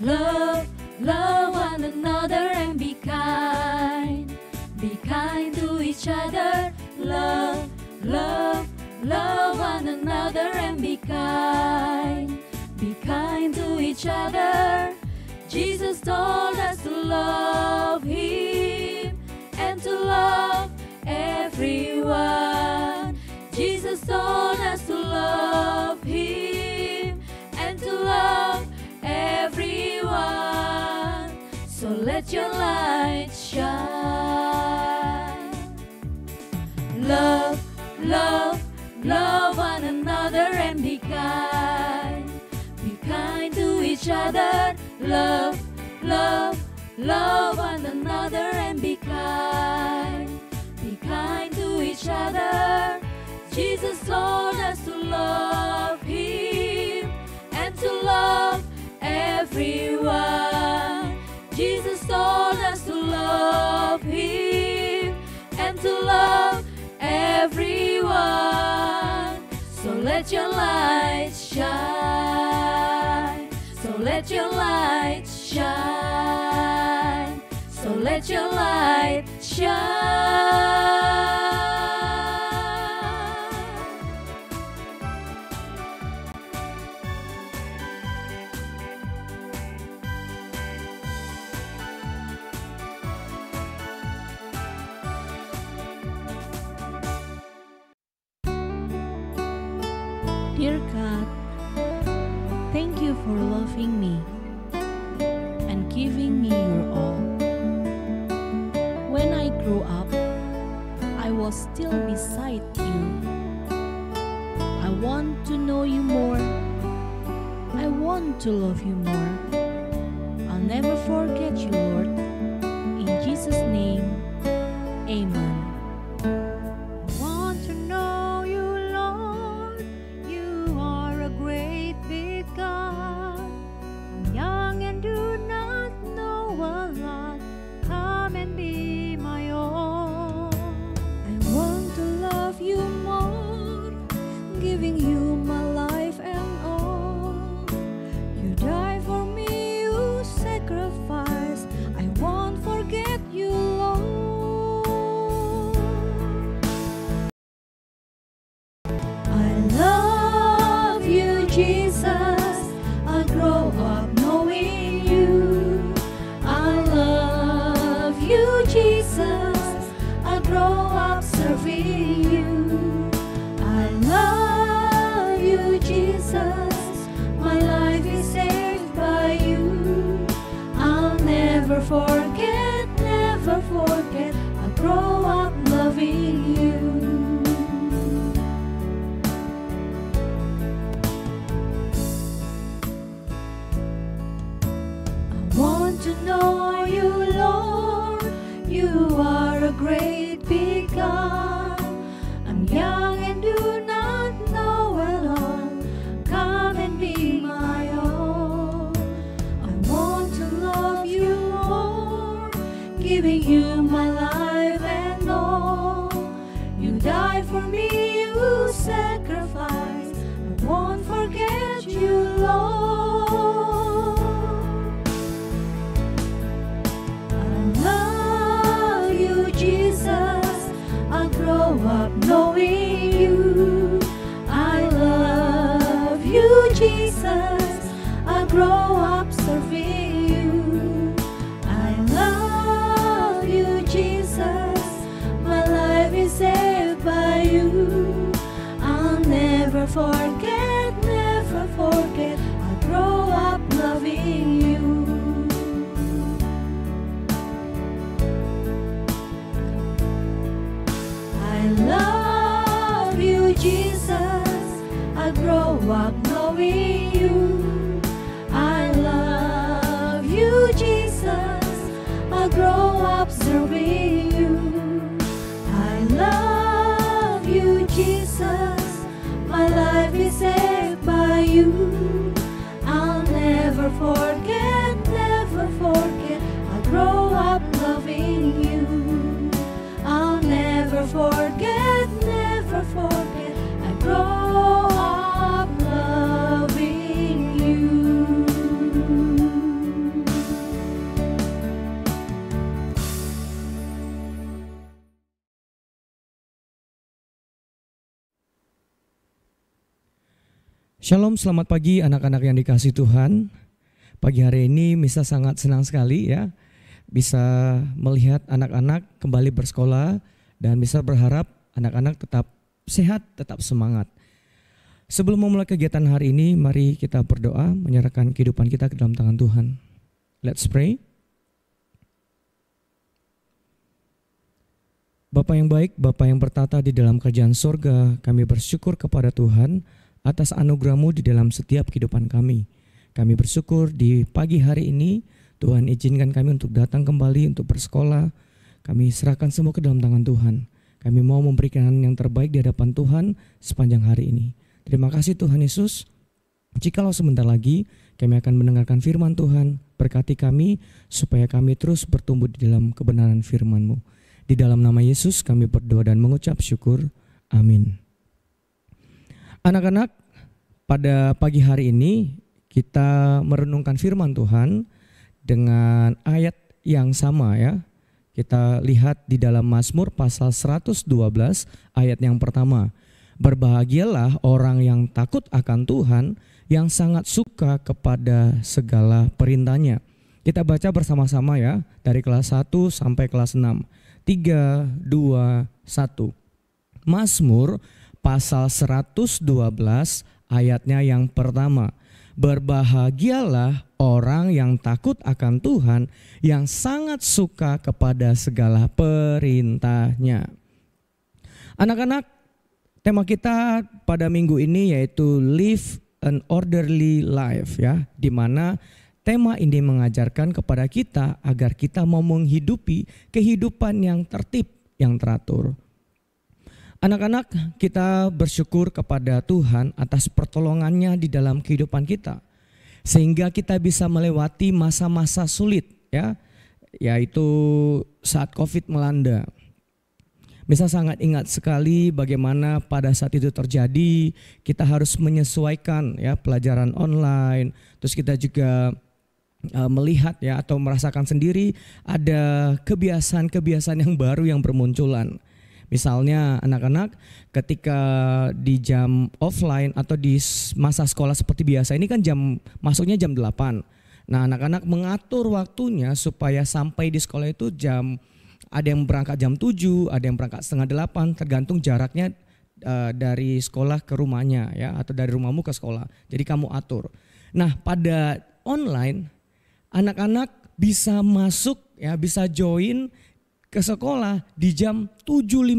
Love, love one another and be kind. Be kind to each other. Love, love, love one another and be kind. Be kind to each other. Jesus told us to love Him and to love everyone. Jesus told us to love Him and to love everyone. So let your light shine. Love, love, love one another and be kind. Be kind to each other. Love, love, love one another and be kind. Be kind to each other. Jesus told us to love Him and to love everyone. Jesus told us to love Him and to love everyone. So let your light shine. So let your light shine. So let your light shine. Dear God, thank you for loving me and giving me your all. When I grew up, I was still beside you. I want to know you more. I want to love you more. I'll never forget you, Lord. In Jesus' name, amen. Giving you my life and all. You die for me, you sacrifice. I won't forget you, Lord. I love you, Jesus. I grow up knowing you. I love you, Jesus. I grow up serving you. I love you, Jesus. My life is saved by you. I'll never forget, never forget. I'll grow up loving you. I want to know you, Lord. You are a great big God. I'm young and do not know it all. Come and be my all. I want to love you more, giving you my life and all. You died for me, you sacrificed. I won't forget you, Lord. I love you, Jesus. I grow up knowing you. I love you, Jesus. I grow up serving you. I love you, Jesus. My life is saved by you. I'll never forget, never forget. I grow up loving you. I love you, Jesus. I grow up knowing you. I love you, Jesus. I grow up serving you. I love you, Jesus. My life is Shalom, selamat pagi anak-anak yang dikasihi Tuhan. Pagi hari ini Misa sangat senang sekali ya bisa melihat anak-anak kembali bersekolah, dan Misa berharap anak-anak tetap sehat, tetap semangat. Sebelum memulai kegiatan hari ini, mari kita berdoa menyerahkan kehidupan kita ke dalam tangan Tuhan. Let's pray. Bapa yang baik, Bapa yang bertata di dalam kerajaan surga, kami bersyukur kepada Tuhan atas anugerah-Mu di dalam setiap kehidupan kami. Kami bersyukur di pagi hari ini, Tuhan izinkan kami untuk datang kembali untuk bersekolah. Kami serahkan semua ke dalam tangan Tuhan. Kami mau memberikan yang terbaik di hadapan Tuhan sepanjang hari ini. Terima kasih Tuhan Yesus. Jikalau sebentar lagi kami akan mendengarkan firman Tuhan, berkati kami supaya kami terus bertumbuh di dalam kebenaran firman-Mu. Di dalam nama Yesus kami berdoa dan mengucap syukur. Amin. Anak-anak, pada pagi hari ini kita merenungkan firman Tuhan dengan ayat yang sama ya. Kita lihat di dalam Mazmur pasal 112 ayat yang pertama. Berbahagialah orang yang takut akan Tuhan, yang sangat suka kepada segala perintahnya. Kita baca bersama-sama ya, dari kelas 1 sampai kelas 6. 3, 2, 1. Mazmur pasal 112 ayatnya yang pertama. Berbahagialah orang yang takut akan Tuhan, yang sangat suka kepada segala perintahnya. Anak-anak, tema kita pada minggu ini yaitu Live an Orderly Life ya, di mana tema ini mengajarkan kepada kita agar kita mau menghidupi kehidupan yang tertib, yang teratur. Anak-anak, kita bersyukur kepada Tuhan atas pertolongannya di dalam kehidupan kita, sehingga kita bisa melewati masa-masa sulit ya, yaitu saat COVID melanda. Bisa sangat ingat sekali bagaimana pada saat itu terjadi, kita harus menyesuaikan ya pelajaran online, terus kita juga melihat ya atau merasakan sendiri ada kebiasaan-kebiasaan yang baru yang bermunculan. Misalnya anak-anak ketika di jam offline atau di masa sekolah seperti biasa ini kan masuknya jam 8. Nah, anak-anak mengatur waktunya supaya sampai di sekolah itu ada yang berangkat jam 7, ada yang berangkat setengah 8, tergantung jaraknya dari sekolah ke rumahnya ya, atau dari rumahmu ke sekolah. Jadi kamu atur. Nah, pada online anak-anak bisa masuk ya, bisa join ke sekolah di jam 7.55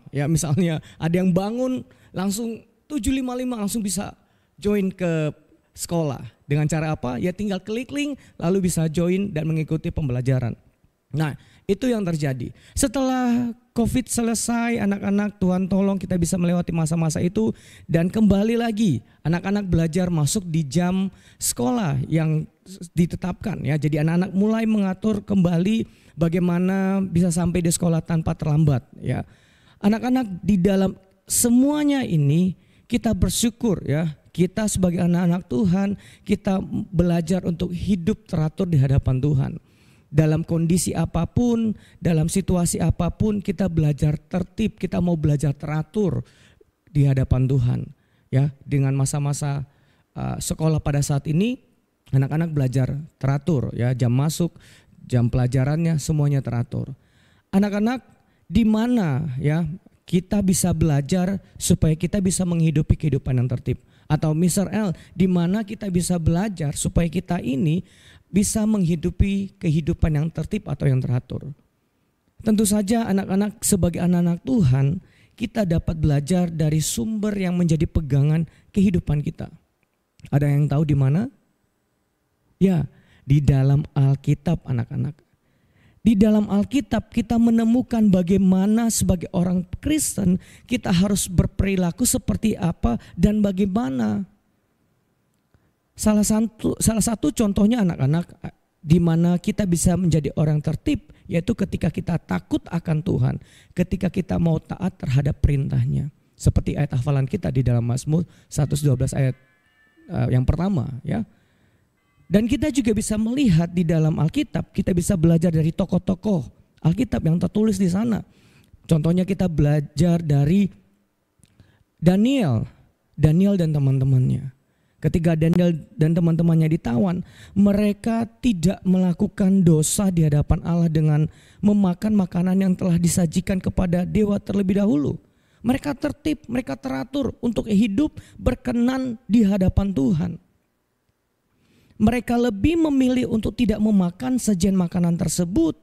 ya, misalnya ada yang bangun langsung 7.55 langsung bisa join ke sekolah. Dengan cara apa? Ya tinggal klik link lalu bisa join dan mengikuti pembelajaran. Nah, itu yang terjadi. Setelah COVID selesai, anak-anak Tuhan tolong kita bisa melewati masa-masa itu dan kembali lagi anak-anak belajar masuk di jam sekolah yang ditetapkan ya. Jadi anak-anak mulai mengatur kembali bagaimana bisa sampai di sekolah tanpa terlambat ya. Anak-anak di dalam semuanya ini kita bersyukur ya. Kita sebagai anak-anak Tuhan, kita belajar untuk hidup teratur di hadapan Tuhan. Dalam kondisi apapun, dalam situasi apapun kita belajar tertib, kita mau belajar teratur di hadapan Tuhan. Ya, dengan masa-masa sekolah pada saat ini anak-anak belajar teratur ya, jam masuk, jam pelajarannya semuanya teratur. Anak-anak di mana ya kita bisa belajar supaya kita bisa menghidupi kehidupan yang tertib. Atau Mr. L, di mana kita bisa belajar supaya kita ini bisa menghidupi kehidupan yang tertib atau yang teratur. Tentu saja anak-anak sebagai anak-anak Tuhan, kita dapat belajar dari sumber yang menjadi pegangan kehidupan kita. Ada yang tahu di mana? Ya, di dalam Alkitab anak-anak. Di dalam Alkitab kita menemukan bagaimana sebagai orang Kristen kita harus berperilaku seperti apa dan bagaimana. Salah satu contohnya anak-anak di mana kita bisa menjadi orang tertib yaitu ketika kita takut akan Tuhan, ketika kita mau taat terhadap perintahnya. Seperti ayat hafalan kita di dalam Mazmur 112 ayat yang pertama ya. Dan kita juga bisa melihat di dalam Alkitab, kita bisa belajar dari tokoh-tokoh Alkitab yang tertulis di sana. Contohnya kita belajar dari Daniel dan teman-temannya. Ketika Daniel dan teman-temannya ditawan, mereka tidak melakukan dosa di hadapan Allah dengan memakan makanan yang telah disajikan kepada dewa terlebih dahulu. Mereka tertib, mereka teratur untuk hidup berkenan di hadapan Tuhan. Mereka lebih memilih untuk tidak memakan sajian makanan tersebut.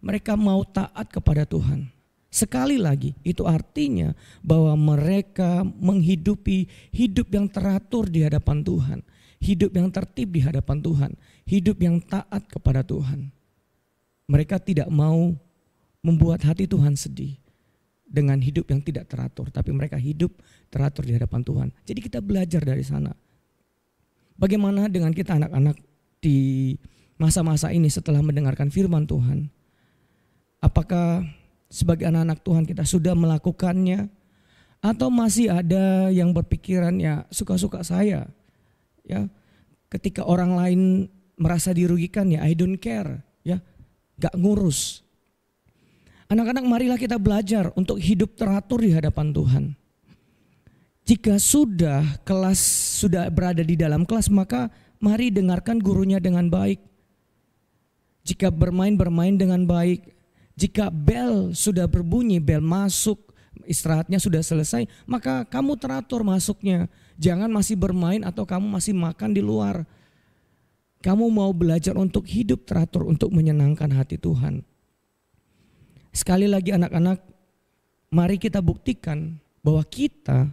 Mereka mau taat kepada Tuhan. Sekali lagi, itu artinya bahwa mereka menghidupi hidup yang teratur di hadapan Tuhan, hidup yang tertib di hadapan Tuhan, hidup yang taat kepada Tuhan. Mereka tidak mau membuat hati Tuhan sedih dengan hidup yang tidak teratur, tapi mereka hidup teratur di hadapan Tuhan. Jadi kita belajar dari sana. Bagaimana dengan kita anak-anak di masa-masa ini setelah mendengarkan firman Tuhan? Apakah sebagai anak-anak Tuhan kita sudah melakukannya, atau masih ada yang berpikiran ya suka-suka saya, ya ketika orang lain merasa dirugikan ya I don't care, ya gak ngurus. Anak-anak, marilah kita belajar untuk hidup teratur di hadapan Tuhan. Jika sudah berada di dalam kelas, maka mari dengarkan gurunya dengan baik. Jika bermain dengan baik. Jika bel sudah berbunyi, bel masuk, istirahatnya sudah selesai, maka kamu teratur masuknya. Jangan masih bermain atau kamu masih makan di luar. Kamu mau belajar untuk hidup teratur, untuk menyenangkan hati Tuhan. Sekali lagi anak-anak, mari kita buktikan bahwa kita,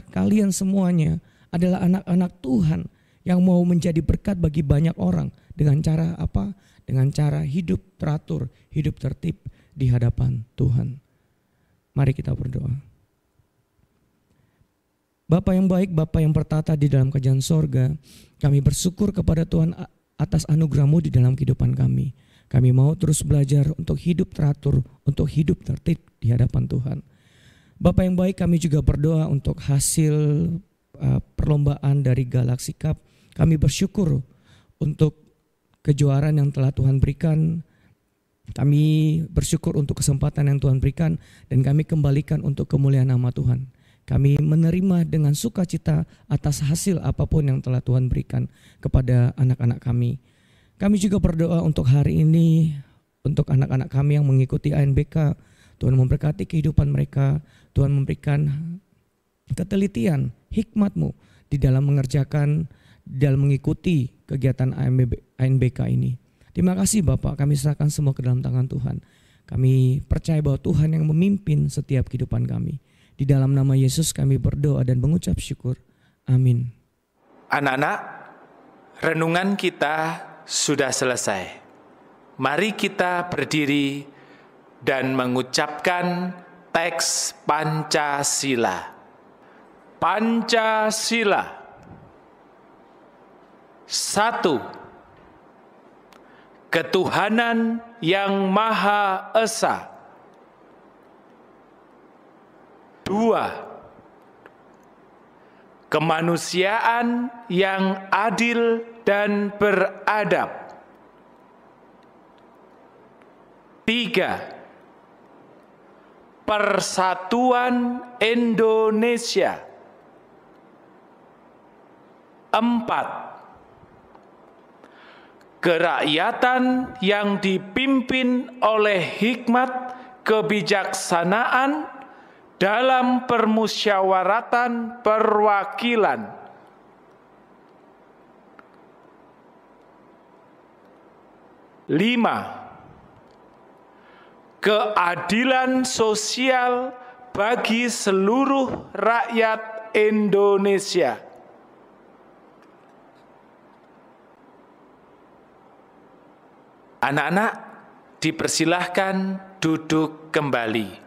kalian semuanya adalah anak-anak Tuhan yang mau menjadi berkat bagi banyak orang. Dengan cara apa? Dengan cara hidup teratur, hidup tertib di hadapan Tuhan. Mari kita berdoa. Bapa yang baik, Bapa yang bertata di dalam kerajaan sorga, kami bersyukur kepada Tuhan atas anugerah-Mu di dalam kehidupan kami. Kami mau terus belajar untuk hidup teratur, untuk hidup tertib di hadapan Tuhan. Bapa yang baik, kami juga berdoa untuk hasil perlombaan dari Galaxy Cup. Kami bersyukur untuk kejuaraan yang telah Tuhan berikan. Kami bersyukur untuk kesempatan yang Tuhan berikan dan kami kembalikan untuk kemuliaan nama Tuhan. Kami menerima dengan sukacita atas hasil apapun yang telah Tuhan berikan kepada anak-anak kami. Kami juga berdoa untuk hari ini, untuk anak-anak kami yang mengikuti ANBK. Tuhan memberkati kehidupan mereka. Tuhan memberikan ketelitian, hikmat-Mu di dalam mengerjakan, dalam mengikuti kegiatan ANBK ini. Terima kasih Bapak, kami serahkan semua ke dalam tangan Tuhan. Kami percaya bahwa Tuhan yang memimpin setiap kehidupan kami. Di dalam nama Yesus kami berdoa dan mengucap syukur. Amin. Anak-anak, renungan kita sudah selesai. Mari kita berdiri dan mengucapkan teks Pancasila. Pancasila. 1. Ketuhanan yang Maha Esa. 2. Kemanusiaan yang adil dan beradab. 3. Persatuan Indonesia. 4. Kerakyatan yang dipimpin oleh hikmat kebijaksanaan dalam permusyawaratan perwakilan. 5. Keadilan sosial bagi seluruh rakyat Indonesia. Anak-anak, dipersilahkan duduk kembali.